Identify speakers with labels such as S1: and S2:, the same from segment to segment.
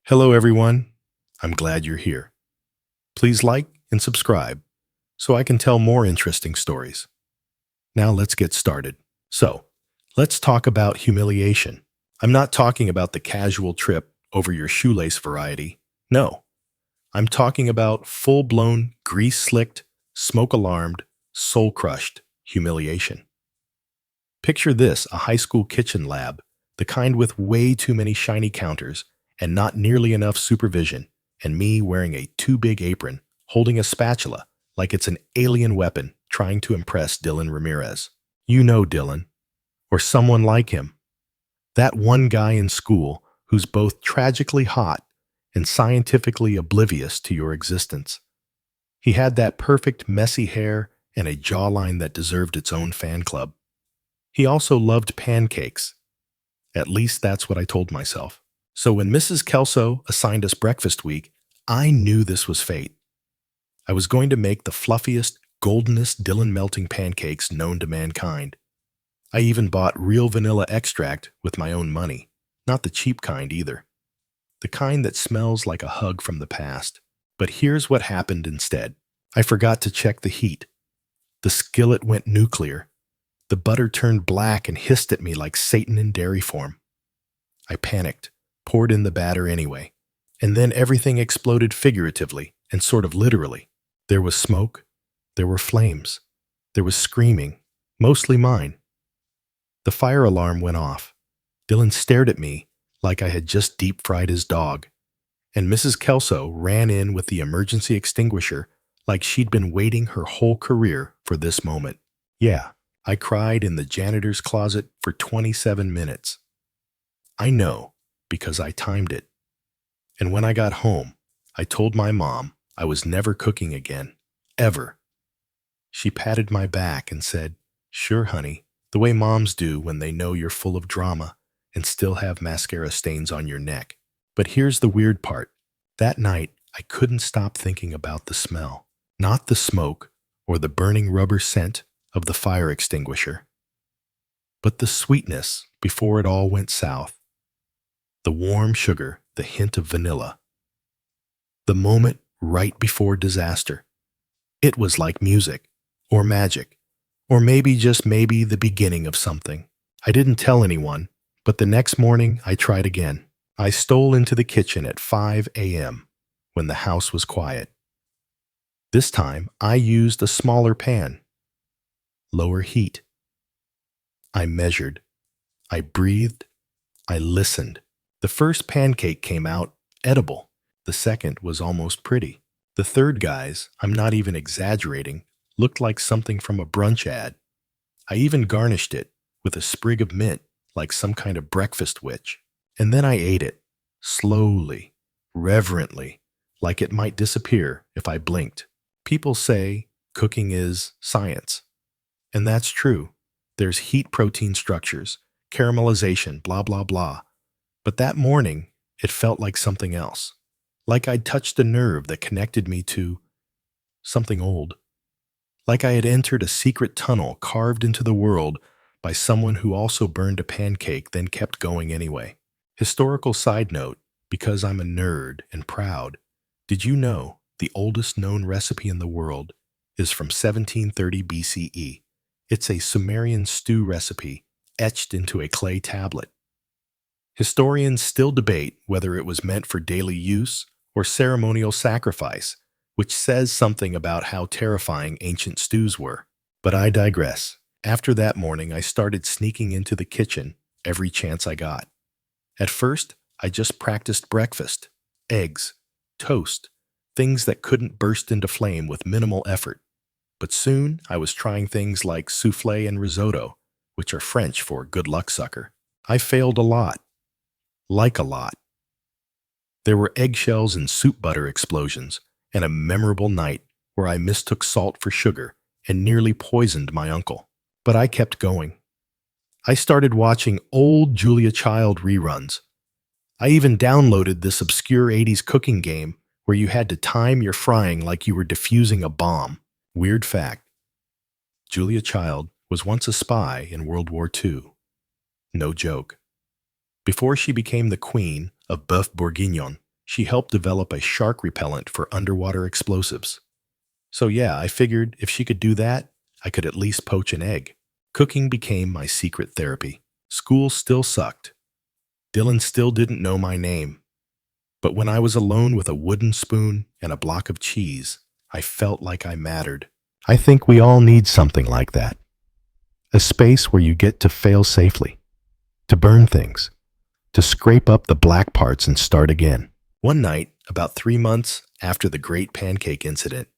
S1: Hello, everyone. I'm glad you're here. Please like and subscribe so I can tell more interesting stories. Now let's get started. So, let's talk about humiliation. I'm not talking about the casual trip over your shoelace variety. No, I'm talking about full-blown, grease-slicked, smoke-alarmed, soul-crushed humiliation. Picture this, a high school kitchen lab, the kind with way too many shiny counters and not nearly enough supervision, and me wearing a too big apron, holding a spatula like it's an alien weapon trying to impress Dylan Ramirez. You know Dylan, or someone like him. That one guy in school who's both tragically hot and scientifically oblivious to your existence. He had that perfect messy hair and a jawline that deserved its own fan club. He also loved pancakes. At least that's what I told myself. So when Mrs. Kelso assigned us breakfast week, I knew this was fate. I was going to make the fluffiest, goldenest Dylan melting pancakes known to mankind. I even bought real vanilla extract with my own money, not the cheap kind either. The kind that smells like a hug from the past. But here's what happened instead. I forgot to check the heat. The skillet went nuclear. The butter turned black and hissed at me like Satan in dairy form. I panicked, poured in the batter anyway, and then everything exploded figuratively and sort of literally. There was smoke, there were flames, there was screaming, mostly mine. The fire alarm went off. Dylan stared at me like I had just deep-fried his dog, and Mrs. Kelso ran in with the emergency extinguisher like she'd been waiting her whole career for this moment. Yeah, I cried in the janitor's closet for 27 minutes. I know, because I timed it. And when I got home, I told my mom I was never cooking again, ever. She patted my back and said, "Sure, honey, the way moms do when they know you're full of drama and still have mascara stains on your neck." But here's the weird part. That night, I couldn't stop thinking about the smell. Not the smoke or the burning rubber scent of the fire extinguisher, but the sweetness before it all went south. The warm sugar, the hint of vanilla. The moment right before disaster. It was like music, or magic, or maybe just maybe the beginning of something. I didn't tell anyone, but the next morning I tried again. I stole into the kitchen at 5 a.m. when the house was quiet. This time I used a smaller pan. Lower heat. I measured. I breathed. I listened. The first pancake came out edible. The second was almost pretty. The third, guys, I'm not even exaggerating, looked like something from a brunch ad. I even garnished it with a sprig of mint like some kind of breakfast witch. And then I ate it, slowly, reverently, like it might disappear if I blinked. People say cooking is science. And that's true. There's heat protein structures, caramelization, blah, blah, blah. But that morning, it felt like something else. Like I'd touched a nerve that connected me to something old. Like I had entered a secret tunnel carved into the world by someone who also burned a pancake, then kept going anyway. Historical side note, because I'm a nerd and proud, did you know the oldest known recipe in the world is from 1730 BCE? It's a Sumerian stew recipe etched into a clay tablet. Historians still debate whether it was meant for daily use or ceremonial sacrifice, which says something about how terrifying ancient stews were. But I digress. After that morning, I started sneaking into the kitchen every chance I got. At first, I just practiced breakfast, eggs, toast, things that couldn't burst into flame with minimal effort. But soon, I was trying things like souffle and risotto, which are French for good luck sucker. I failed a lot. Like a lot. There were eggshells and soup butter explosions, and a memorable night where I mistook salt for sugar and nearly poisoned my uncle. But I kept going. I started watching old Julia Child reruns. I even downloaded this obscure 80s cooking game where you had to time your frying like you were defusing a bomb. Weird fact. Julia Child was once a spy in World War II. No joke. Before she became the queen of Boeuf Bourguignon, She helped develop a shark repellent for underwater explosives. So yeah, I figured if she could do that, I could at least poach an egg. Cooking became my secret therapy. School still sucked. Dylan still didn't know my name. But when I was alone with a wooden spoon and a block of cheese, I felt like I mattered. I think we all need something like that. A space where you get to fail safely, to burn things, to scrape up the black parts and start again. One night, about 3 months after the Great Pancake Incident,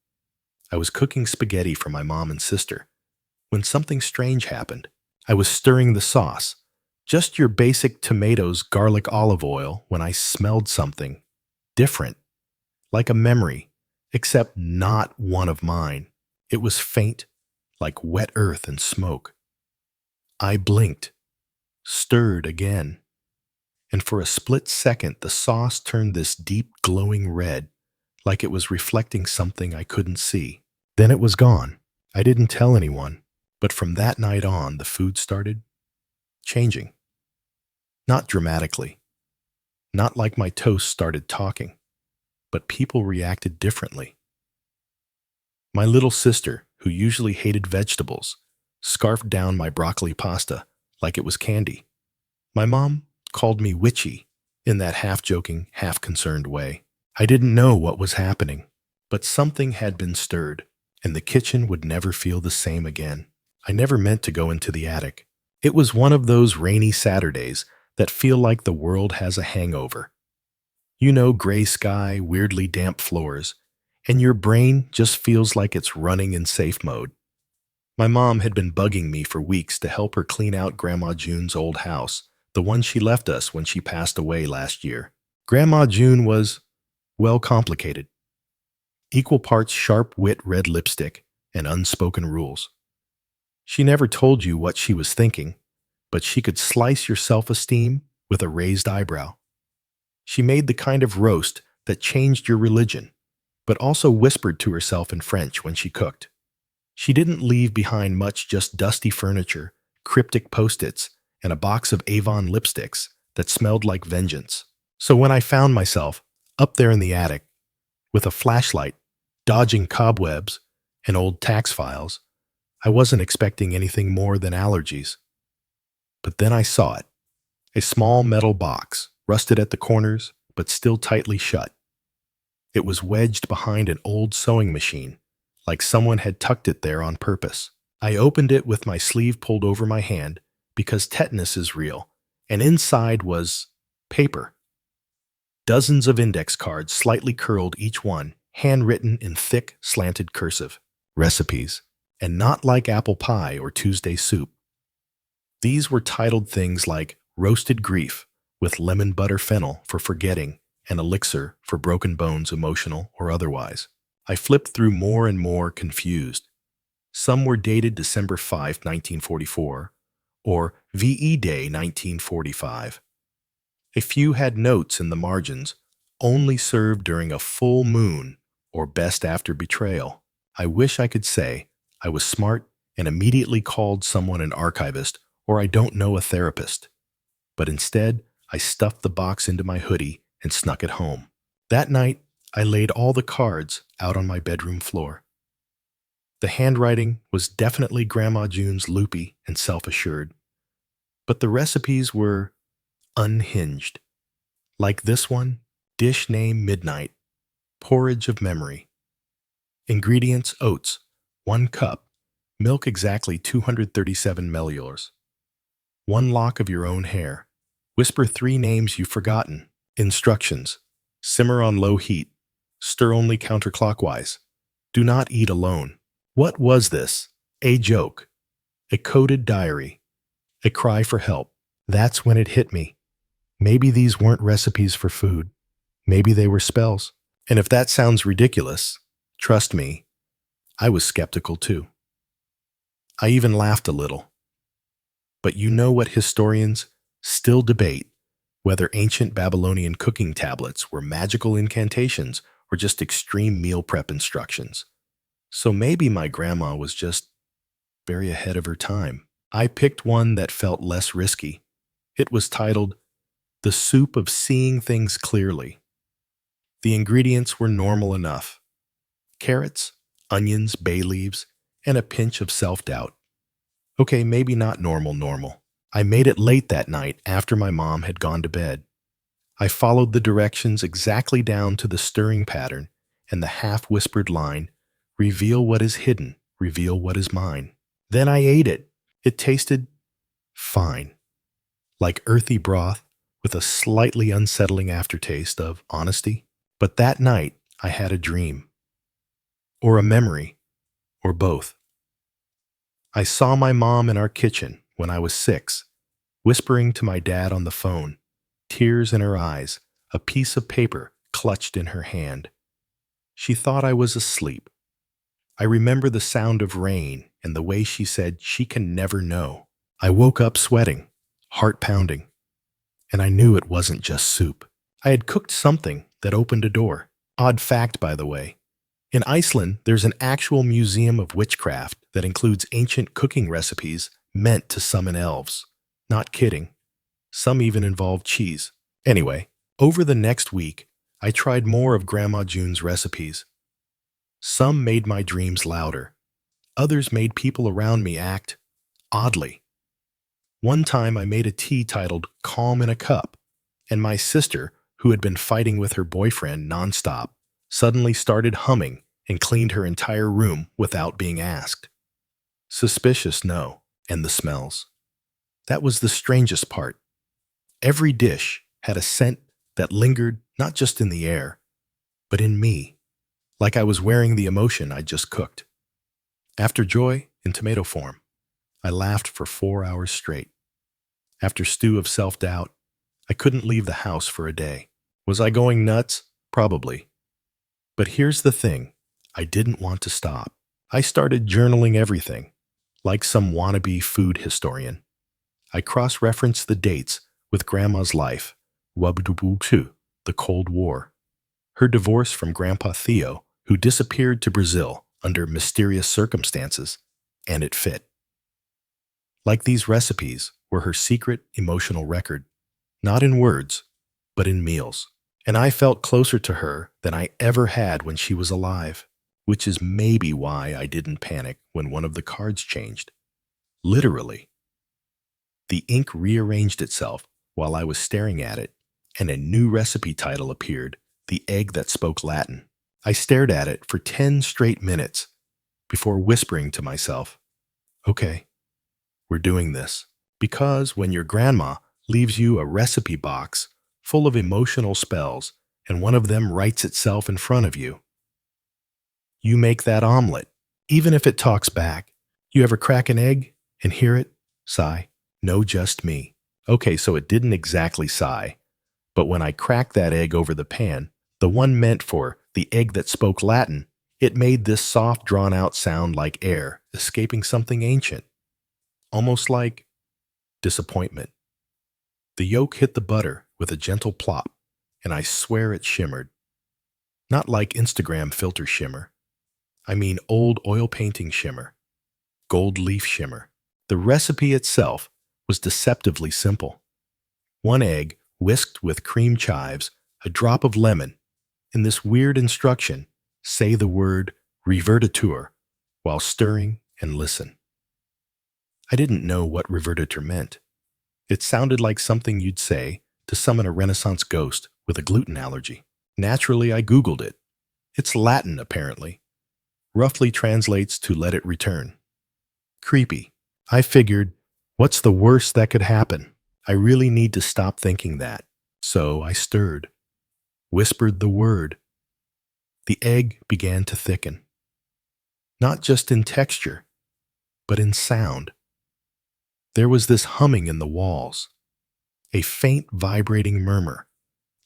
S1: I was cooking spaghetti for my mom and sister when something strange happened. I was stirring the sauce, just your basic tomatoes, garlic, olive oil, when I smelled something different, like a memory, except not one of mine. It was faint, like wet earth and smoke. I blinked, stirred again, and for a split second the sauce turned this deep glowing red, like it was reflecting something I couldn't see. Then it was gone. I didn't tell anyone, but from that night on the food started changing. Not dramatically, not like my toast started talking, but people reacted differently. My little sister, who usually hated vegetables, scarfed down my broccoli pasta like it was candy. My mom called me witchy in that half-joking, half-concerned way. I didn't know what was happening, but something had been stirred, and the kitchen would never feel the same again. I never meant to go into the attic. It was one of those rainy Saturdays that feel like the world has a hangover. You know, gray sky, weirdly damp floors, and your brain just feels like it's running in safe mode. My mom had been bugging me for weeks to help her clean out Grandma June's old house, the one she left us when she passed away last year. Grandma June was, well, complicated. Equal parts sharp-wit red lipstick and unspoken rules. She never told you what she was thinking, but she could slice your self-esteem with a raised eyebrow. She made the kind of roast that changed your religion, but also whispered to herself in French when she cooked. She didn't leave behind much, just dusty furniture, cryptic post-its, and a box of Avon lipsticks that smelled like vengeance. So when I found myself up there in the attic with a flashlight, dodging cobwebs and old tax files, I wasn't expecting anything more than allergies. But then I saw it. A small metal box, rusted at the corners, but still tightly shut. It was wedged behind an old sewing machine, like someone had tucked it there on purpose. I opened it with my sleeve pulled over my hand because tetanus is real, and inside was paper. Dozens of index cards, slightly curled each one, handwritten in thick, slanted cursive. Recipes, and not like apple pie or Tuesday soup. These were titled things like roasted grief with lemon butter fennel for forgetting and elixir for broken bones, emotional or otherwise. I flipped through more and more, confused. Some were dated December 5, 1944, or VE Day 1945. A few had notes in the margins, only served during a full moon or best after betrayal. I wish I could say I was smart and immediately called someone an archivist or I don't know, a therapist. But instead, I stuffed the box into my hoodie and snuck it home. That night, I laid all the cards out on my bedroom floor. The handwriting was definitely Grandma June's, loopy and self-assured. But the recipes were unhinged. Like this one, dish name midnight, porridge of memory. Ingredients: oats, 1 cup, milk exactly 237 milliliters, 1 lock of your own hair, whisper 3 names you've forgotten. Instructions: simmer on low heat, stir only counterclockwise, do not eat alone. What was this? A joke, a coded diary, a cry for help. That's when it hit me. Maybe these weren't recipes for food. Maybe they were spells. And if that sounds ridiculous, trust me, I was skeptical too. I even laughed a little. But you know what historians still debate? Whether ancient Babylonian cooking tablets were magical incantations or just extreme meal prep instructions. So maybe my grandma was just very ahead of her time. I picked one that felt less risky. It was titled The Soup of Seeing Things Clearly. The ingredients were normal enough: carrots, onions, bay leaves, and a pinch of self-doubt. Okay, maybe not normal. I made it late that night after my mom had gone to bed. I followed the directions exactly down to the stirring pattern and the half-whispered line, "Reveal what is hidden, reveal what is mine." Then I ate it. It tasted fine, like earthy broth with a slightly unsettling aftertaste of honesty. But that night, I had a dream, or a memory, or both. I saw my mom in our kitchen when I was 6, whispering to my dad on the phone, tears in her eyes, a piece of paper clutched in her hand. She thought I was asleep. I remember the sound of rain and the way she said she can never know. I woke up sweating, heart pounding, and I knew it wasn't just soup. I had cooked something that opened a door. Odd fact, by the way. In Iceland, there's an actual museum of witchcraft that includes ancient cooking recipes meant to summon elves. Not kidding. Some even involve cheese. Anyway, over the next week, I tried more of Grandma June's recipes. Some made my dreams louder. Others made people around me act oddly. One time I made a tea titled "Calm in a Cup," and my sister, who had been fighting with her boyfriend nonstop, suddenly started humming and cleaned her entire room without being asked. Suspicious, no, and the smells. That was the strangest part. Every dish had a scent that lingered not just in the air, but in me, like I was wearing the emotion I'd just cooked. After joy in tomato form, I laughed for 4 hours straight. After stew of self-doubt, I couldn't leave the house for a day. Was I going nuts? Probably. But here's the thing, I didn't want to stop. I started journaling everything, like some wannabe food historian. I cross-referenced the dates with Grandma's life, the Cold War, her divorce from Grandpa Theo, who disappeared to Brazil under mysterious circumstances, and it fit. Like these recipes were her secret emotional record, not in words, but in meals. And I felt closer to her than I ever had when she was alive, which is maybe why I didn't panic when one of the cards changed. Literally. The ink rearranged itself while I was staring at it, and a new recipe title appeared, "The Egg That Spoke Latin." I stared at it for 10 straight minutes before whispering to myself, okay, we're doing this. Because when your grandma leaves you a recipe box full of emotional spells and one of them writes itself in front of you, you make that omelet, even if it talks back. You ever crack an egg and hear it sigh? No, just me. Okay, so it didn't exactly sigh, but when I cracked that egg over the pan, the one meant for the egg that spoke Latin, it made this soft, drawn-out sound like air escaping something ancient, almost like disappointment. The yolk hit the butter with a gentle plop, and I swear it shimmered. Not like Instagram filter shimmer. I mean old oil painting shimmer, gold leaf shimmer. The recipe itself was deceptively simple. 1 egg whisked with cream chives, a drop of lemon, and this weird instruction, say the word revertitur while stirring and listen. I didn't know what revertitur meant. It sounded like something you'd say to summon a Renaissance ghost with a gluten allergy. Naturally, I Googled it. It's Latin, apparently. Roughly translates to "let it return." Creepy. I figured, what's the worst that could happen? I really need to stop thinking that. So I stirred, whispered the word. The egg began to thicken. Not just in texture, but in sound. There was this humming in the walls, a faint vibrating murmur,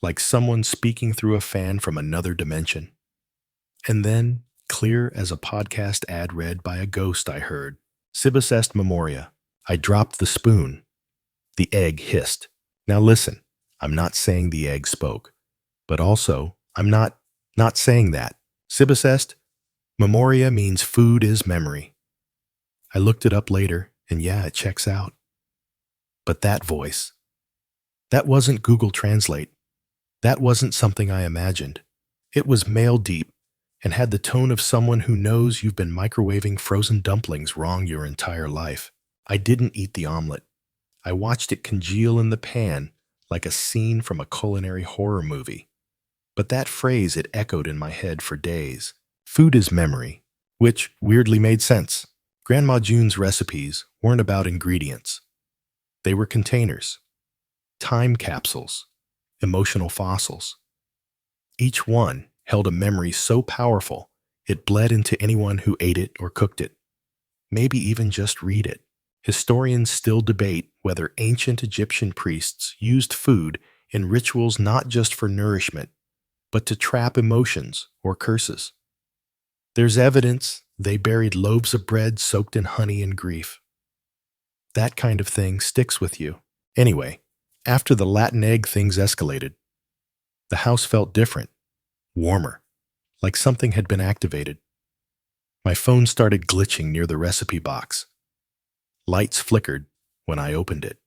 S1: like someone speaking through a fan from another dimension. And then, clear as a podcast ad read by a ghost, I heard, "Cibus est memoria." I dropped the spoon. The egg hissed. Now listen, I'm not saying the egg spoke, but also I'm not saying that. Cibus est memoria means food is memory. I looked it up later, and yeah, it checks out. But that voice, that wasn't Google Translate. That wasn't something I imagined. It was male deep and had the tone of someone who knows you've been microwaving frozen dumplings wrong your entire life. I didn't eat the omelet. I watched it congeal in the pan like a scene from a culinary horror movie. But that phrase, it echoed in my head for days. Food is memory, which weirdly made sense. Grandma June's recipes weren't about ingredients. They were containers, time capsules, emotional fossils. Each one held a memory so powerful it bled into anyone who ate it or cooked it, maybe even just read it. Historians still debate whether ancient Egyptian priests used food in rituals not just for nourishment, but to trap emotions or curses. There's evidence they buried loaves of bread soaked in honey and grief. That kind of thing sticks with you. Anyway, after the Latin egg things escalated, the house felt different, warmer, like something had been activated. My phone started glitching near the recipe box. Lights flickered when I opened it.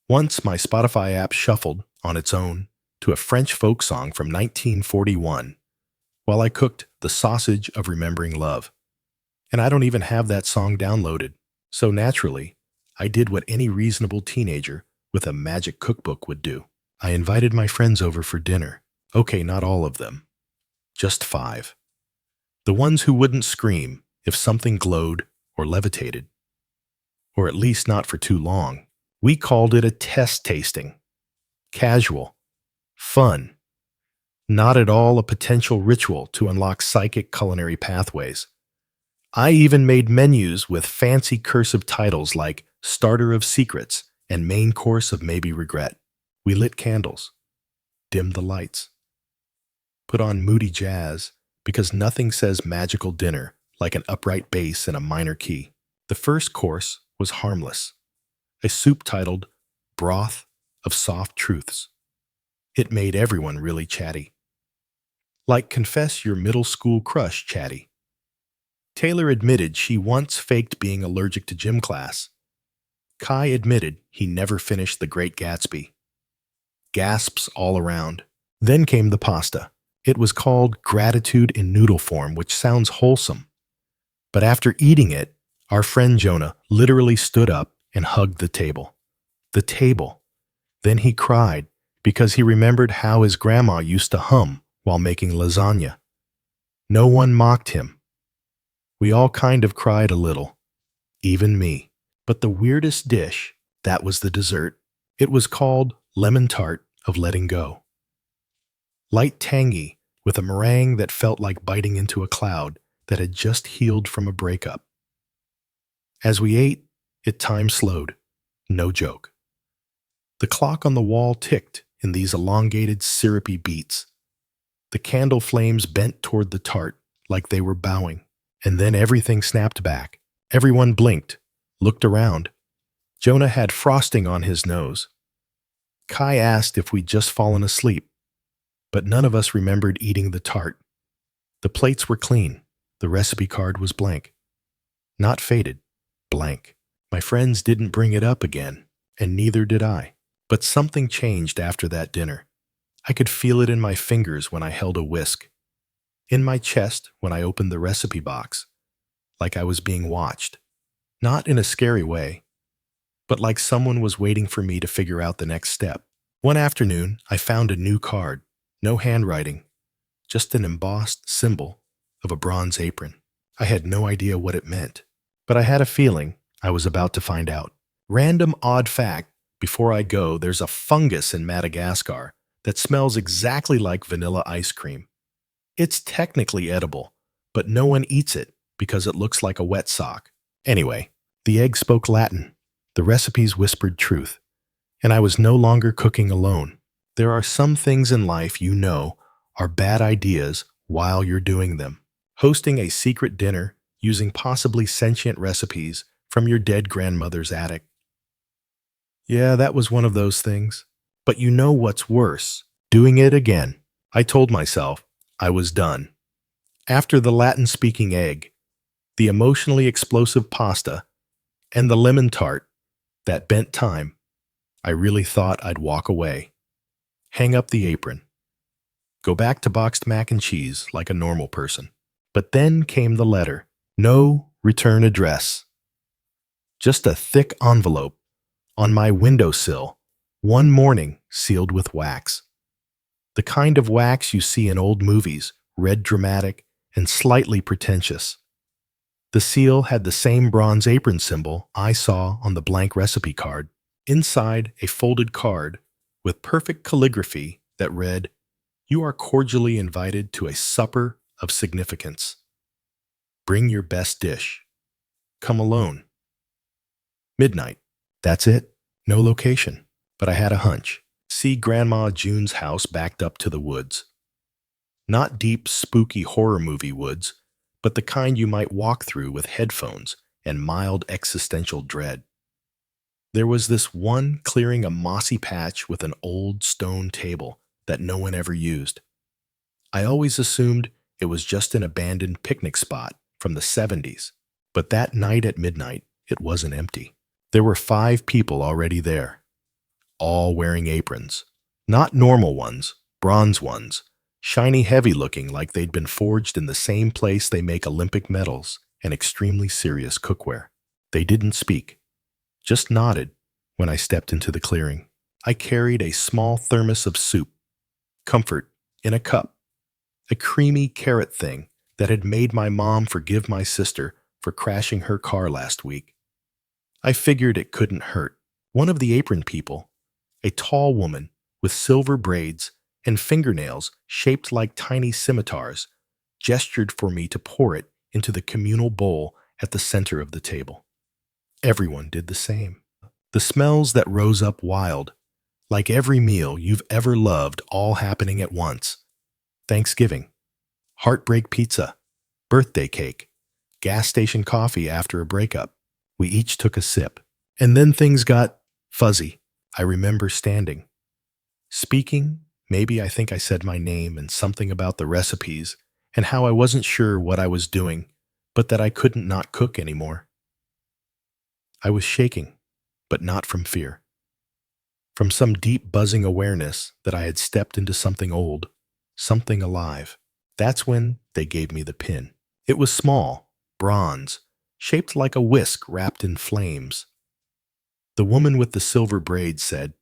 S1: Once my Spotify app shuffled on its own to a French folk song from 1941 while I cooked the sausage of remembering love. And I don't even have that song downloaded. So naturally, I did what any reasonable teenager with a magic cookbook would do. I invited my friends over for dinner. Okay, not all of them. Just 5. The ones who wouldn't scream if something glowed or levitated. Or at least not for too long. We called it a test tasting. Casual. Fun. Not at all a potential ritual to unlock psychic culinary pathways. I even made menus with fancy cursive titles like Starter of Secrets and Main Course of Maybe Regret. We lit candles, dimmed the lights, put on moody jazz because nothing says magical dinner like an upright bass in a minor key. The first course was harmless, a soup titled Broth of Soft Truths. It made everyone really chatty. Like confess your middle school crush chatty. Taylor admitted she once faked being allergic to gym class. Kai admitted he never finished The Great Gatsby. Gasps all around. Then came the pasta. It was called gratitude in noodle form, which sounds wholesome. But after eating it, our friend Jonah literally stood up and hugged the table. The table. Then he cried because he remembered how his grandma used to hum while making lasagna. No one mocked him. We all kind of cried a little, even me. But the weirdest dish, that was the dessert. It was called lemon tart of letting go. Light tangy with a meringue that felt like biting into a cloud that had just healed from a breakup. As we ate, time slowed. No joke. The clock on the wall ticked in these elongated, syrupy beats. The candle flames bent toward the tart like they were bowing. And then everything snapped back. Everyone blinked, looked around. Jonah had frosting on his nose. Kai asked if we'd just fallen asleep, but none of us remembered eating the tart. The plates were clean. The recipe card was blank. Not faded, blank. My friends didn't bring it up again, and neither did I. But something changed after that dinner. I could feel it in my fingers when I held a whisk. In my chest when I opened the recipe box, like I was being watched. Not in a scary way, but like someone was waiting for me to figure out the next step. One afternoon, I found a new card, no handwriting, just an embossed symbol of a bronze apron. I had no idea what it meant, but I had a feeling I was about to find out. Random odd fact, before I go, there's a fungus in Madagascar that smells exactly like vanilla ice cream. It's technically edible, but no one eats it because it looks like a wet sock. Anyway, the egg spoke Latin. The recipes whispered truth. And I was no longer cooking alone. There are some things in life you know are bad ideas while you're doing them. Hosting a secret dinner using possibly sentient recipes from your dead grandmother's attic. Yeah, that was one of those things. But you know what's worse? Doing it again. I told myself I was done. After the Latin-speaking egg, the emotionally explosive pasta, and the lemon tart that bent time, I really thought I'd walk away, hang up the apron, Go back to boxed mac and cheese like a normal person. But then came the letter. No return address. Just a thick envelope on my windowsill, one morning sealed with wax. The kind of wax you see in old movies, red dramatic and slightly pretentious. The seal had the same bronze apron symbol I saw on the blank recipe card. Inside, a folded card with perfect calligraphy that read, "You are cordially invited to a supper of significance. Bring your best dish. Come alone." Midnight. That's it. No location. But I had a hunch. See Grandma June's house backed up to the woods. Not deep, spooky horror movie woods, but the kind you might walk through with headphones and mild existential dread. There was this one clearing a mossy patch with an old stone table that no one ever used. I always assumed it was just an abandoned picnic spot from the 70s, but that night at midnight, it wasn't empty. There were 5 people already there, all wearing aprons. Not normal ones, bronze ones, shiny heavy looking like they'd been forged in the same place they make Olympic medals and extremely serious cookware. They didn't speak, just nodded when I stepped into the clearing. I carried a small thermos of soup, comfort, in a cup, a creamy carrot thing that had made my mom forgive my sister for crashing her car last week. I figured it couldn't hurt. One of the apron people, a tall woman with silver braids and fingernails shaped like tiny scimitars, gestured for me to pour it into the communal bowl at the center of the table. Everyone did the same. The smells that rose up wild, like every meal you've ever loved all happening at once. Thanksgiving, heartbreak pizza, birthday cake, gas station coffee after a breakup. We each took a sip. And then things got fuzzy. I remember standing, speaking. Maybe I think I said my name and something about the recipes and how I wasn't sure what I was doing, but that I couldn't not cook anymore. I was shaking, but not from fear. From some deep buzzing awareness that I had stepped into something old, something alive. That's when they gave me the pin. It was small, bronze, shaped like a whisk wrapped in flames. The woman with the silver braids said,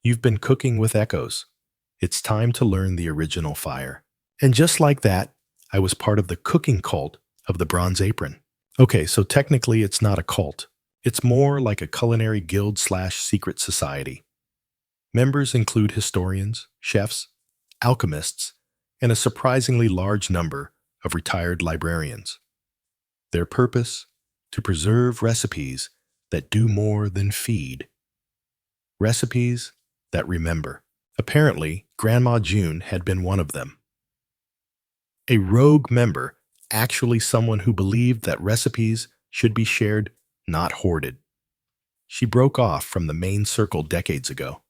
S1: "You've been cooking with echoes. It's time to learn the original fire." And just like that, I was part of the cooking cult of the bronze apron. Okay, so technically it's not a cult. It's more like a culinary guild/secret society. Members include historians, chefs, alchemists, and a surprisingly large number of retired librarians. Their purpose? To preserve recipes that do more than feed. Recipes that remember. Apparently, Grandma June had been one of them. A rogue member, actually someone who believed that recipes should be shared, not hoarded. She broke off from the main circle decades ago.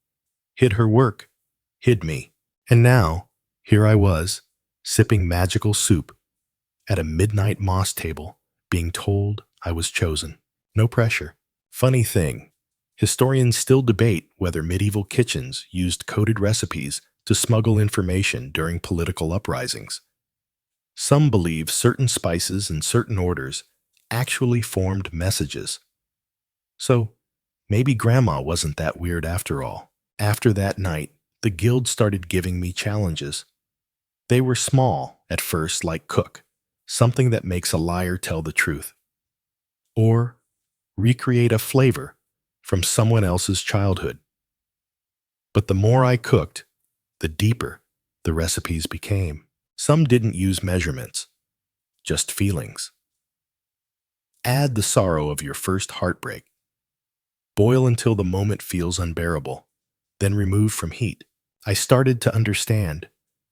S1: Hid her work, hid me. And now, here I was, sipping magical soup at a midnight moss table, being told I was chosen. No pressure. Funny thing, historians still debate whether medieval kitchens used coded recipes to smuggle information during political uprisings. Some believe certain spices in certain orders actually formed messages. So, maybe Grandma wasn't that weird after all. After that night, the guild started giving me challenges. They were small, at first, like cook, something that makes a liar tell the truth. Or recreate a flavor from someone else's childhood. But the more I cooked, the deeper the recipes became. Some didn't use measurements, just feelings. Add the sorrow of your first heartbreak. Boil until the moment feels unbearable, then remove from heat. I started to understand.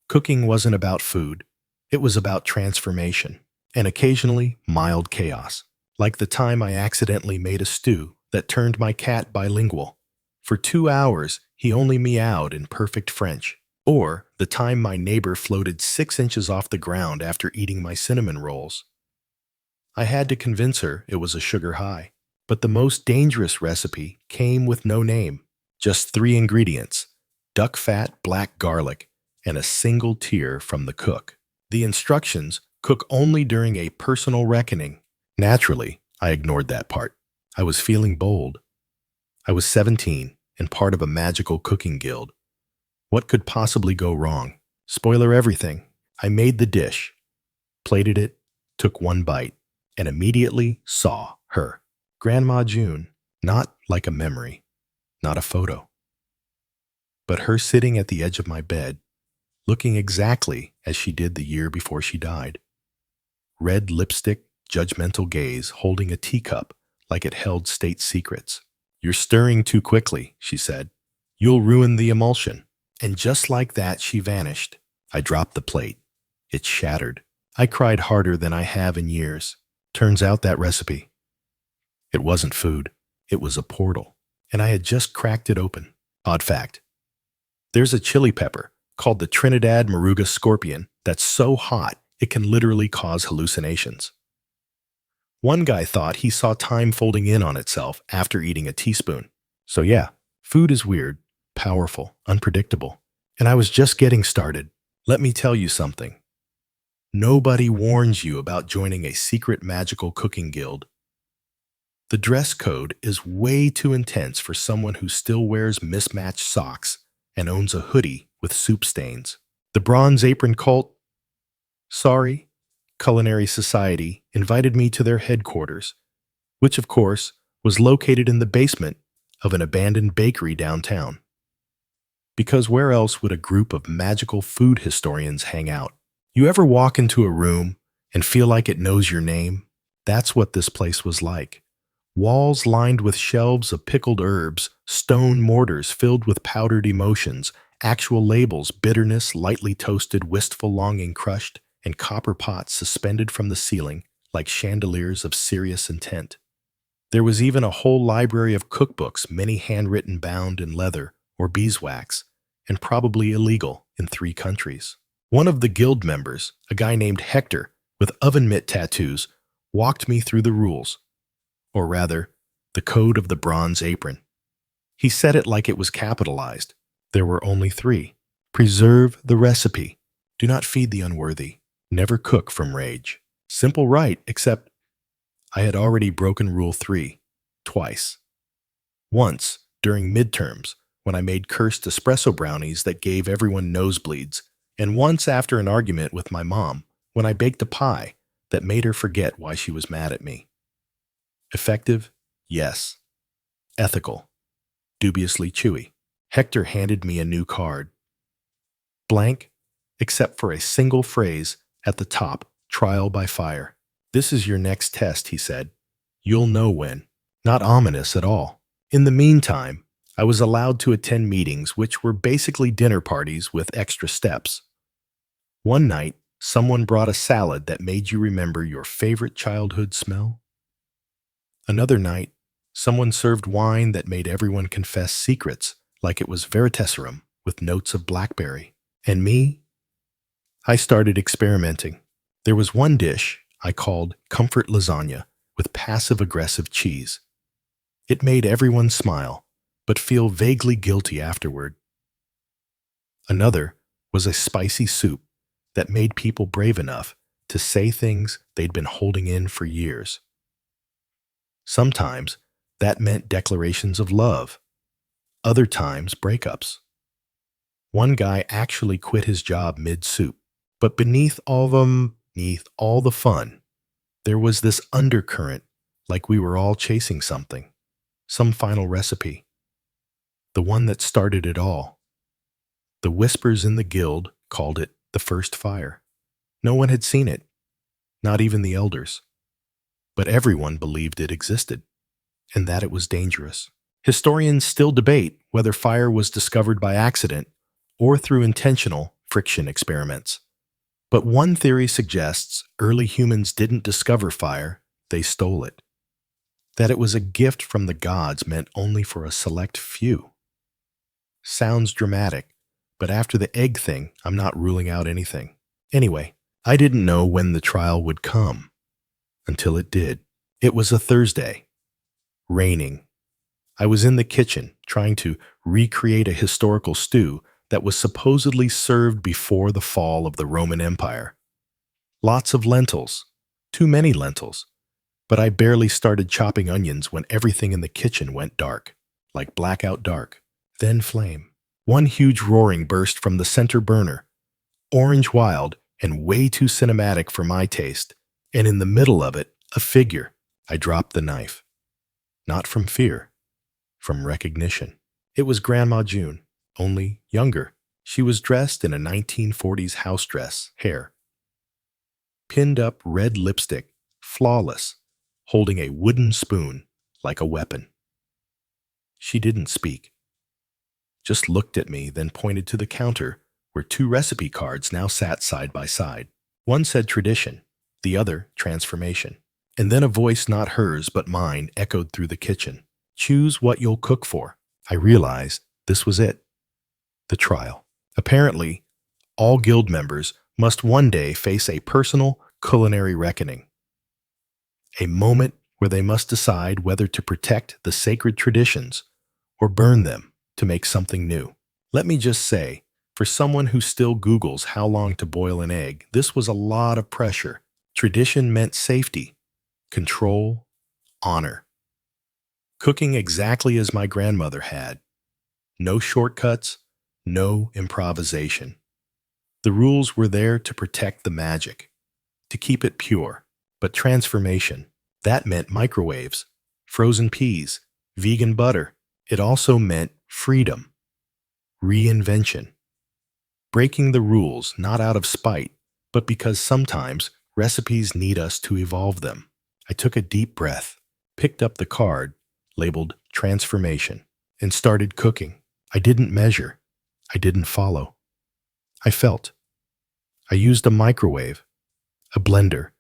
S1: Cooking wasn't about food. It was about transformation, and occasionally mild chaos. Like the time I accidentally made a stew that turned my cat bilingual. For 2 hours, he only meowed in perfect French. Or the time my neighbor floated 6 inches off the ground after eating my cinnamon rolls. I had to convince her it was a sugar high. But the most dangerous recipe came with no name, just 3 ingredients: duck fat, black garlic, and a single tear from the cook. The instructions: cook only during a personal reckoning. Naturally, I ignored that part. I was feeling bold. I was 17 and part of a magical cooking guild. What could possibly go wrong? Spoiler everything. I made the dish, plated it, took one bite, and immediately saw her. Grandma June, not like a memory, not a photo, but her sitting at the edge of my bed, looking exactly as she did the year before she died. Red lipstick, judgmental gaze, holding a teacup like it held state secrets. "You're stirring too quickly," she said. "You'll ruin the emulsion." And just like that, she vanished. I dropped the plate. It shattered. I cried harder than I have in years. Turns out that recipe, it wasn't food. It was a portal. And I had just cracked it open. Odd fact: there's a chili pepper called the Trinidad Moruga scorpion that's so hot it can literally cause hallucinations. One guy thought he saw time folding in on itself after eating a teaspoon. So yeah, food is weird, powerful, unpredictable. And I was just getting started. Let me tell you something. Nobody warns you about joining a secret magical cooking guild. The dress code is way too intense for someone who still wears mismatched socks and owns a hoodie with soup stains. The Bronze Apron cult, sorry, Culinary Society invited me to their headquarters, which of course was located in the basement of an abandoned bakery downtown. Because where else would a group of magical food historians hang out? You ever walk into a room and feel like it knows your name? That's what this place was like. Walls lined with shelves of pickled herbs, stone mortars filled with powdered emotions, actual labels, bitterness, lightly toasted, wistful longing crushed, and copper pots suspended from the ceiling like chandeliers of serious intent. There was even a whole library of cookbooks, many handwritten bound in leather or beeswax, and probably illegal in 3 countries. One of the guild members, a guy named Hector with oven mitt tattoos, walked me through the rules, or rather, the code of the Bronze Apron. He said it like it was capitalized. There were only 3. Preserve the recipe. Do not feed the unworthy. Never cook from rage. Simple right, except I had already broken Rule 3 twice. Once, during midterms, when I made cursed espresso brownies that gave everyone nosebleeds, and once after an argument with my mom when I baked a pie that made her forget why she was mad at me. Effective? Yes. Ethical? Dubiously chewy. Hector handed me a new card. Blank, except for a single phrase at the top, trial by fire. "This is your next test," he said. "You'll know when." Not ominous at all. In the meantime, I was allowed to attend meetings which were basically dinner parties with extra steps. One night, someone brought a salad that made you remember your favorite childhood smell. Another night, someone served wine that made everyone confess secrets like it was Veritaserum with notes of blackberry. And me? I started experimenting. There was one dish I called comfort lasagna with passive-aggressive cheese. It made everyone smile, but feel vaguely guilty afterward. Another was a spicy soup that made people brave enough to say things they'd been holding in for years. Sometimes that meant declarations of love, other times breakups. One guy actually quit his job mid-soup, but beneath all the fun, there was this undercurrent, like we were all chasing something, some final recipe, the one that started it all. The whispers in the guild called it the first fire. No one had seen it, not even the elders, but everyone believed it existed, and that it was dangerous. Historians still debate whether fire was discovered by accident or through intentional friction experiments. But one theory suggests early humans didn't discover fire, they stole it. That it was a gift from the gods meant only for a select few. Sounds dramatic, but after the egg thing, I'm not ruling out anything. Anyway, I didn't know when the trial would come, until it did. It was a Thursday. Raining. I was in the kitchen, trying to recreate a historical stew that was supposedly served before the fall of the Roman Empire. Lots of lentils, too many lentils, but I barely started chopping onions when everything in the kitchen went dark, like blackout dark, then flame. One huge roaring burst from the center burner, orange wild and way too cinematic for my taste, and in the middle of it, a figure. I dropped the knife. Not from fear, from recognition. It was Grandma June, only younger. She was dressed in a 1940s house dress, hair pinned up, red lipstick, flawless, holding a wooden spoon like a weapon. She didn't speak, just looked at me, then pointed to the counter where two recipe cards now sat side by side. One said tradition, the other transformation. And then a voice not hers but mine echoed through the kitchen. Choose what you'll cook for. I realized this was it. The trial. Apparently, all guild members must one day face a personal culinary reckoning. A moment where they must decide whether to protect the sacred traditions or burn them to make something new. Let me just say, for someone who still Googles how long to boil an egg, this was a lot of pressure. Tradition meant safety, control, honor. Cooking exactly as my grandmother had. No shortcuts, no improvisation. The rules were there to protect the magic, to keep it pure. But transformation, that meant microwaves, frozen peas, vegan butter. It also meant freedom, reinvention. Breaking the rules not out of spite, but because sometimes recipes need us to evolve them. I took a deep breath, picked up the card labeled transformation, and started cooking. I didn't measure. I didn't follow. I felt. I used a microwave, a blender,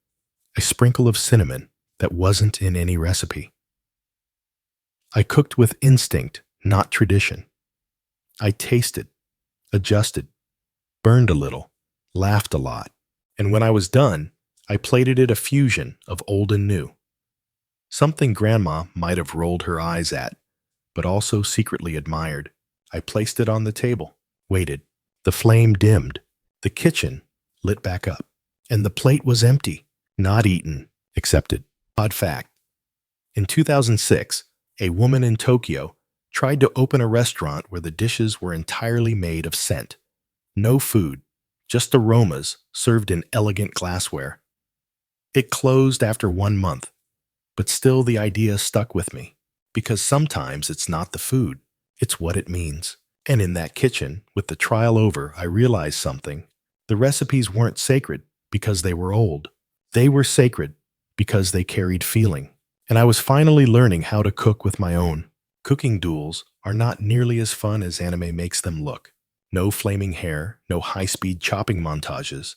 S1: a sprinkle of cinnamon that wasn't in any recipe. I cooked with instinct, not tradition. I tasted, adjusted, burned a little, laughed a lot, and when I was done, I plated it a fusion of old and new. Something Grandma might have rolled her eyes at, but also secretly admired. I placed it on the table, waited. The flame dimmed. The kitchen lit back up, and the plate was empty. Not eaten, accepted. Odd fact. In 2006, a woman in Tokyo tried to open a restaurant where the dishes were entirely made of scent. No food, just aromas served in elegant glassware. It closed after 1 month, but still the idea stuck with me, because sometimes it's not the food, it's what it means. And in that kitchen, with the trial over, I realized something. The recipes weren't sacred because they were old. They were sacred because they carried feeling. And I was finally learning how to cook with my own. Cooking duels are not nearly as fun as anime makes them look. No flaming hair, no high-speed chopping montages,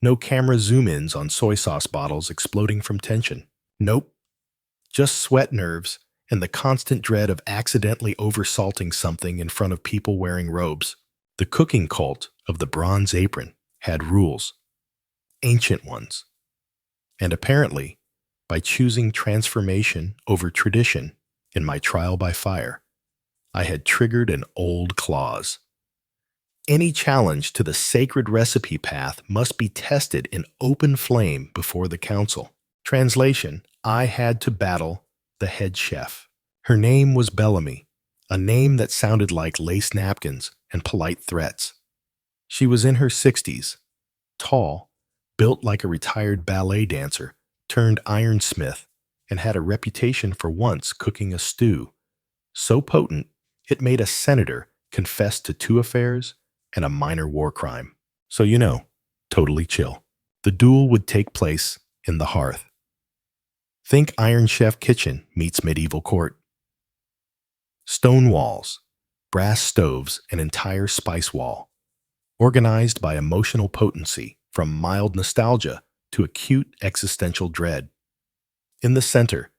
S1: no camera zoom-ins on soy sauce bottles exploding from tension. Nope. Just sweat nerves and the constant dread of accidentally oversalting something in front of people wearing robes. The cooking cult of the bronze apron had rules. Ancient ones. And apparently, by choosing transformation over tradition in my trial by fire, I had triggered an old clause. Any challenge to the sacred recipe path must be tested in open flame before the council. Translation, I had to battle the head chef. Her name was Bellamy, a name that sounded like lace napkins and polite threats. She was in her 60s, tall, built like a retired ballet dancer, turned ironsmith, and had a reputation for once cooking a stew so potent it made a senator confess to 2 affairs and a minor war crime. So totally chill. The duel would take place in the hearth. Think Iron Chef kitchen meets medieval court. Stone walls, brass stoves, an entire spice wall, organized by emotional potency, from mild nostalgia to acute existential dread. In the center,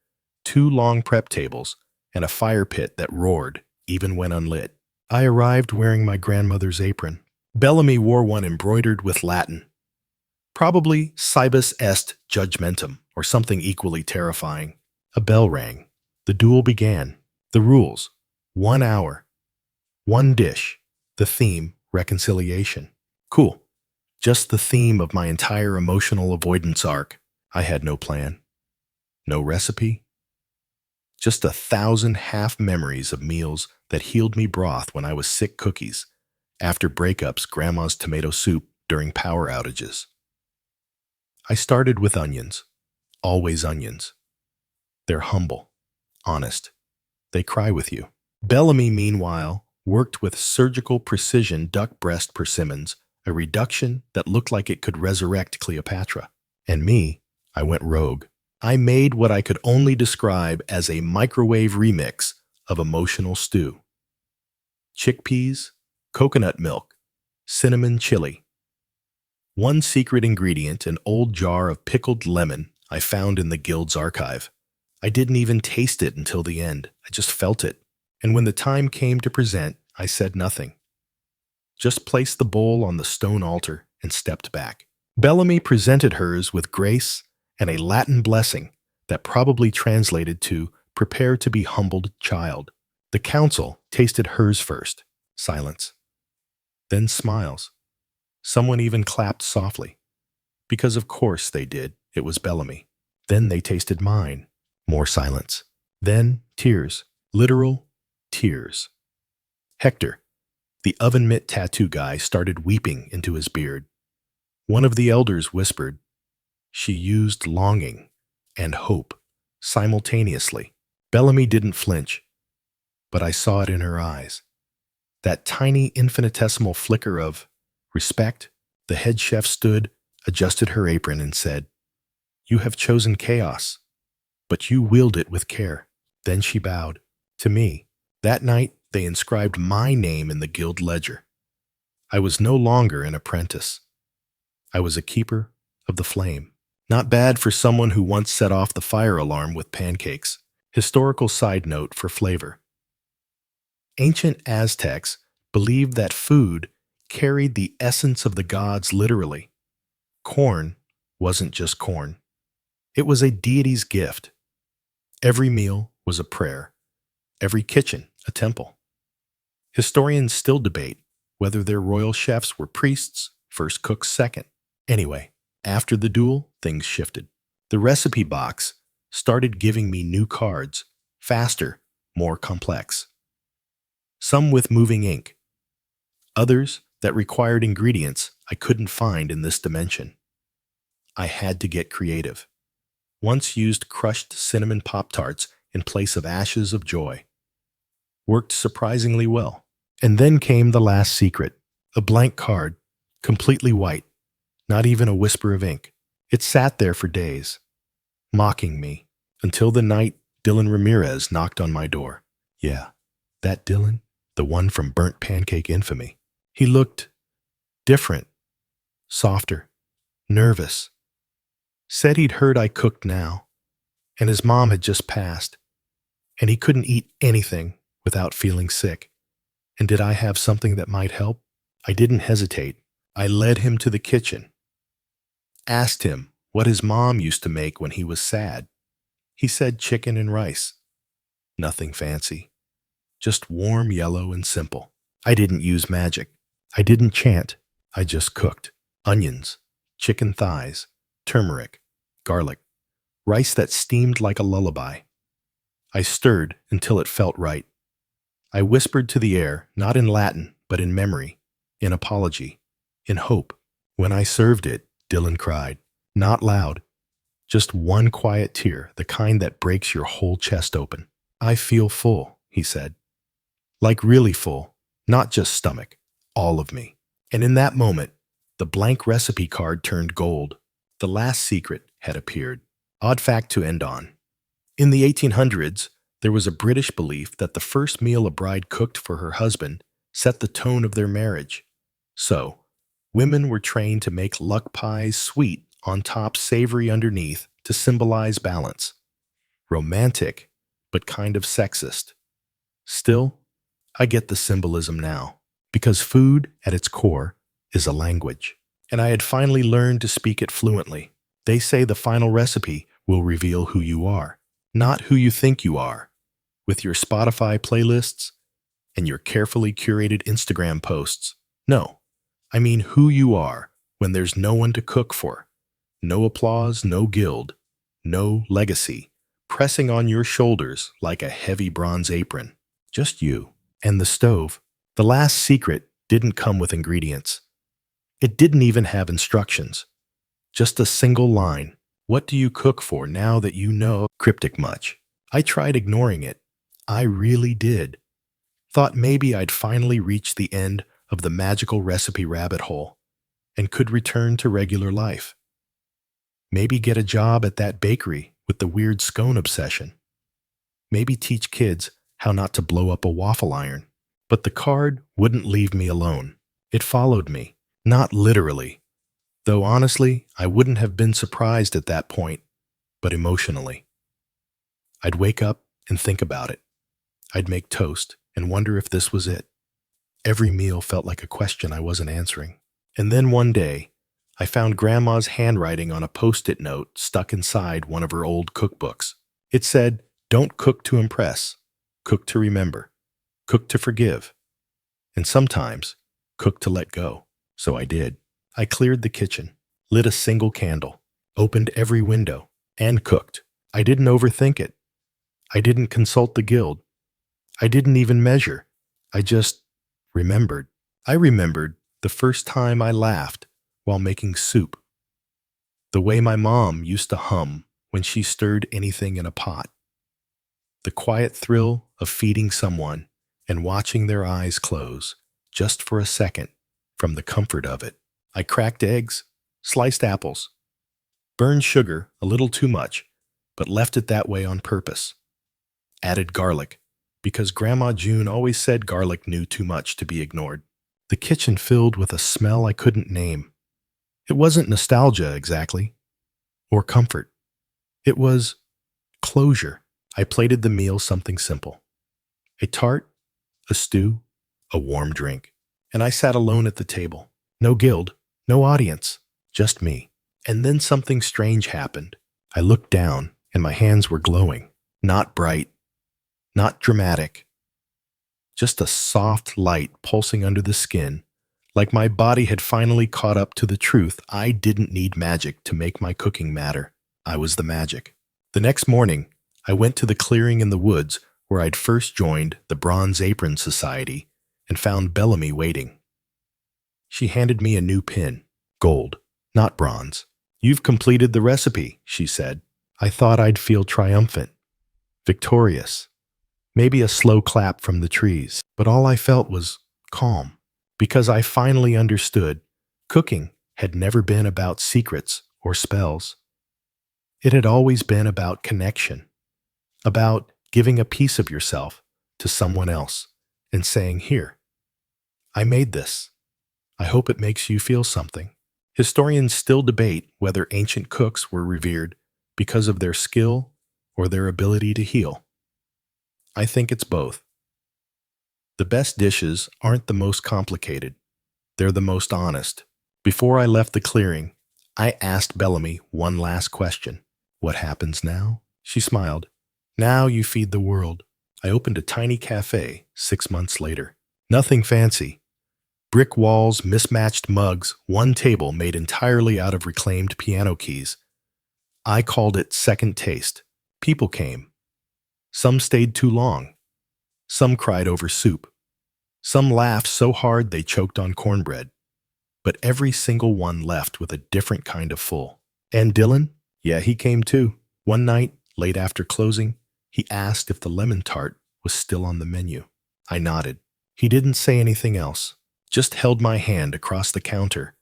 S1: 2 long prep tables and a fire pit that roared even when unlit. I arrived wearing my grandmother's apron. Bellamy wore one embroidered with Latin. Probably Cibus est judgmentum, or something equally terrifying. A bell rang. The duel began. The rules: 1 hour, 1 dish, the theme, reconciliation. Cool. Just the theme of my entire emotional avoidance arc. I had no plan, no recipe, just 1,000 half memories of meals that healed me broth when I was sick, cookies after breakups, grandma's tomato soup during power outages. I started with onions, always onions. They're humble, honest. They cry with you. Bellamy, meanwhile, worked with surgical precision duck breast persimmons, a reduction that looked like it could resurrect Cleopatra. And me, I went rogue. I made what I could only describe as a microwave remix of emotional stew. Chickpeas, coconut milk, cinnamon chili. One secret ingredient, an old jar of pickled lemon I found in the Guild's archive. I didn't even taste it until the end. I just felt it. And when the time came to present, I said nothing. Just placed the bowl on the stone altar and stepped back. Bellamy presented hers with grace and a Latin blessing that probably translated to "prepare to be humbled, child." The council tasted hers first. Silence. Then smiles. Someone even clapped softly. Because of course they did. It was Bellamy. Then they tasted mine. More silence. Then tears. Literal tears. Hector, the oven mitt tattoo guy, started weeping into his beard. One of the elders whispered, "She used longing and hope simultaneously." Bellamy didn't flinch, but I saw it in her eyes. That tiny infinitesimal flicker of respect. The head chef stood, adjusted her apron, and said, "You have chosen chaos, but you wield it with care." Then she bowed. To me, that night they inscribed my name in the guild ledger. I was no longer an apprentice. I was a keeper of the flame. Not bad for someone who once set off the fire alarm with pancakes. Historical side note for flavor. Ancient Aztecs believed that food carried the essence of the gods literally. Corn wasn't just corn. It was a deity's gift. Every meal was a prayer. Every kitchen a temple. Historians still debate whether their royal chefs were priests, first cooks second. Anyway, after the duel, things shifted. The recipe box started giving me new cards, faster, more complex. Some with moving ink. Others that required ingredients I couldn't find in this dimension. I had to get creative. Once used crushed cinnamon Pop-Tarts in place of ashes of joy. Worked surprisingly well. And then came the last secret, a blank card, completely white, not even a whisper of ink. It sat there for days, mocking me, until the night Dylan Ramirez knocked on my door. Yeah, that Dylan, the one from Burnt Pancake infamy. He looked different, softer, nervous. Said he'd heard I cooked now, and his mom had just passed, and he couldn't eat anything without feeling sick. And did I have something that might help? I didn't hesitate. I led him to the kitchen. Asked him what his mom used to make when he was sad. He said chicken and rice. Nothing fancy. Just warm, yellow, and simple. I didn't use magic. I didn't chant. I just cooked. Onions, chicken thighs, turmeric, garlic, rice that steamed like a lullaby. I stirred until it felt right. I whispered to the air, not in Latin, but in memory, in apology, in hope. When I served it, Dylan cried. Not loud. Just one quiet tear, the kind that breaks your whole chest open. "I feel full," he said. Like really full, not just stomach, all of me. And in that moment, the blank recipe card turned gold. The last secret had appeared. Odd fact to end on. In the 1800s, there was a British belief that the first meal a bride cooked for her husband set the tone of their marriage. So, women were trained to make luck pies sweet on top, savory underneath to symbolize balance. Romantic, but kind of sexist. Still, I get the symbolism now, because food, at its core, is a language. And I had finally learned to speak it fluently. They say the final recipe will reveal who you are, not who you think you are. With your Spotify playlists and your carefully curated Instagram posts, No, I mean who you are when there's no one to cook for. No applause, no guild, no legacy, pressing on your shoulders like a heavy bronze apron. Just you and the stove. The last secret didn't come with ingredients. It didn't even have instructions. Just a single line. What do you cook for now that you know? Cryptic much. I tried ignoring it. I really did. Thought maybe I'd finally reached the end of the magical recipe rabbit hole and could return to regular life. Maybe get a job at that bakery with the weird scone obsession. Maybe teach kids how not to blow up a waffle iron. But the card wouldn't leave me alone. It followed me, not literally, though honestly, I wouldn't have been surprised at that point, but emotionally. I'd wake up and think about it. I'd make toast and wonder if this was it. Every meal felt like a question I wasn't answering. And then one day, I found Grandma's handwriting on a post-it note stuck inside one of her old cookbooks. It said, "Don't cook to impress. Cook to remember. Cook to forgive. And sometimes, cook to let go." So I did. I cleared the kitchen, lit a single candle, opened every window, and cooked. I didn't overthink it. I didn't consult the guild. I didn't even measure. I just remembered. I remembered the first time I laughed while making soup. The way my mom used to hum when she stirred anything in a pot. The quiet thrill of feeding someone and watching their eyes close, just for a second, from the comfort of it. I cracked eggs, sliced apples, burned sugar a little too much, but left it that way on purpose. Added garlic, because Grandma June always said garlic knew too much to be ignored. The kitchen filled with a smell I couldn't name. It wasn't nostalgia exactly, or comfort. It was closure. I plated the meal something simple. A tart, a stew, a warm drink. And I sat alone at the table. No guild, no audience, just me. And then something strange happened. I looked down, and my hands were glowing. Not bright, not dramatic. Just a soft light pulsing under the skin, like my body had finally caught up to the truth. I didn't need magic to make my cooking matter. I was the magic. The next morning, I went to the clearing in the woods where I'd first joined the Bronze Apron Society and found Bellamy waiting. She handed me a new pin, gold, not bronze. "You've completed the recipe," she said. I thought I'd feel triumphant, victorious, maybe a slow clap from the trees, but all I felt was calm, because I finally understood cooking had never been about secrets or spells. It had always been about connection. About giving a piece of yourself to someone else and saying, "Here, I made this. I hope it makes you feel something." Historians still debate whether ancient cooks were revered because of their skill or their ability to heal. I think it's both. The best dishes aren't the most complicated. They're the most honest. Before I left the clearing, I asked Bellamy one last question. "What happens now?" She smiled. "Now you feed the world." I opened a tiny cafe 6 months later. Nothing fancy. Brick walls, mismatched mugs, one table made entirely out of reclaimed piano keys. I called it Second Taste. People came. Some stayed too long. Some cried over soup. Some laughed so hard they choked on cornbread. But every single one left with a different kind of full. And Dylan? Yeah, he came too. One night, late after closing, he asked if the lemon tart was still on the menu. I nodded. He didn't say anything else, just held my hand across the counter,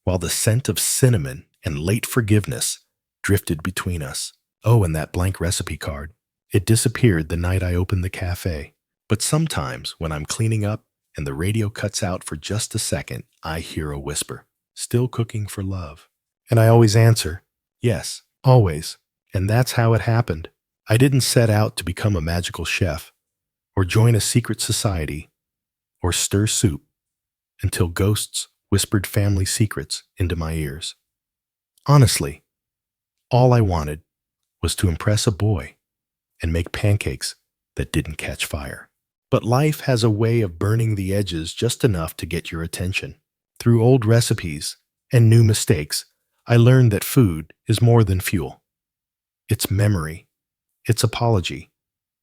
S1: while the scent of cinnamon and late forgiveness drifted between us. Oh, and that blank recipe card. It disappeared the night I opened the cafe. But sometimes, when I'm cleaning up and the radio cuts out for just a second, I hear a whisper, "Still cooking for love." And I always answer, "Yes, always." And that's how it happened. I didn't set out to become a magical chef, or join a secret society, or stir soup, until ghosts whispered family secrets into my ears. Honestly, all I wanted was to impress a boy and make pancakes that didn't catch fire. But life has a way of burning the edges just enough to get your attention. Through old recipes and new mistakes, I learned that food is more than fuel. It's memory, it's apology,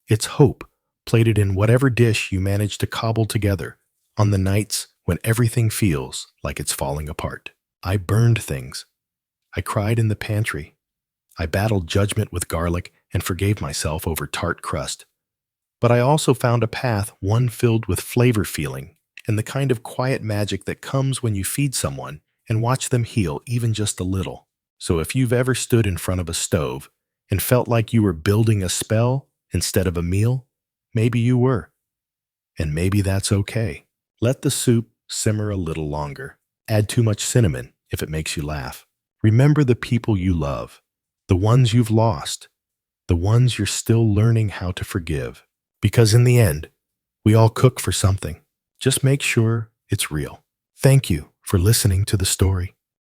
S1: it's hope plated in whatever dish you manage to cobble together on the nights when everything feels like it's falling apart. I burned things. I cried in the pantry. I battled judgment with garlic and forgave myself over tart crust. But I also found a path, one filled with flavor feeling and the kind of quiet magic that comes when you feed someone and watch them heal even just a little. So if you've ever stood in front of a stove and felt like you were building a spell instead of a meal, maybe you were. And maybe that's okay. Let the soup simmer a little longer. Add too much cinnamon if it makes you laugh. Remember the people you love, the ones you've lost, the ones you're still learning how to forgive. Because in the end, we all cook for something. Just make sure it's real. Thank you for listening to the story.